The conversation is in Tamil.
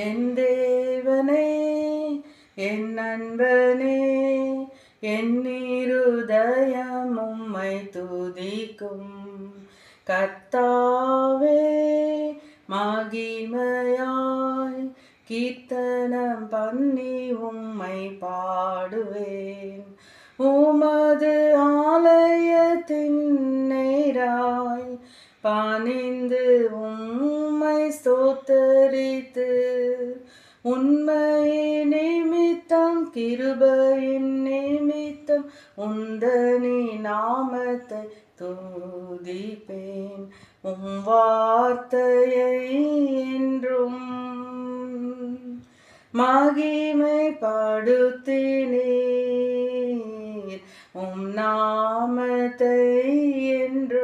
என் தேவனே என் நண்பனே என் இருதயம் உம்மை துதிக்கும். கர்த்தாவே மகிமையாய் கீர்த்தனம் பண்ணி உம்மை பாடுவேன். உமது ஆலயத்தின் நேராய் பணிந்து உம்மை ஸ்தோத்தரித்து, உண்மையின் நிமித்தம் கிருபையின் நிமித்தம் உந்தனி நாமத்தை துதிப்பேன். உம் வார்த்தையை என்றும் மகிமைப்படுத்தினீர். உம் நாமத்தை என்றும்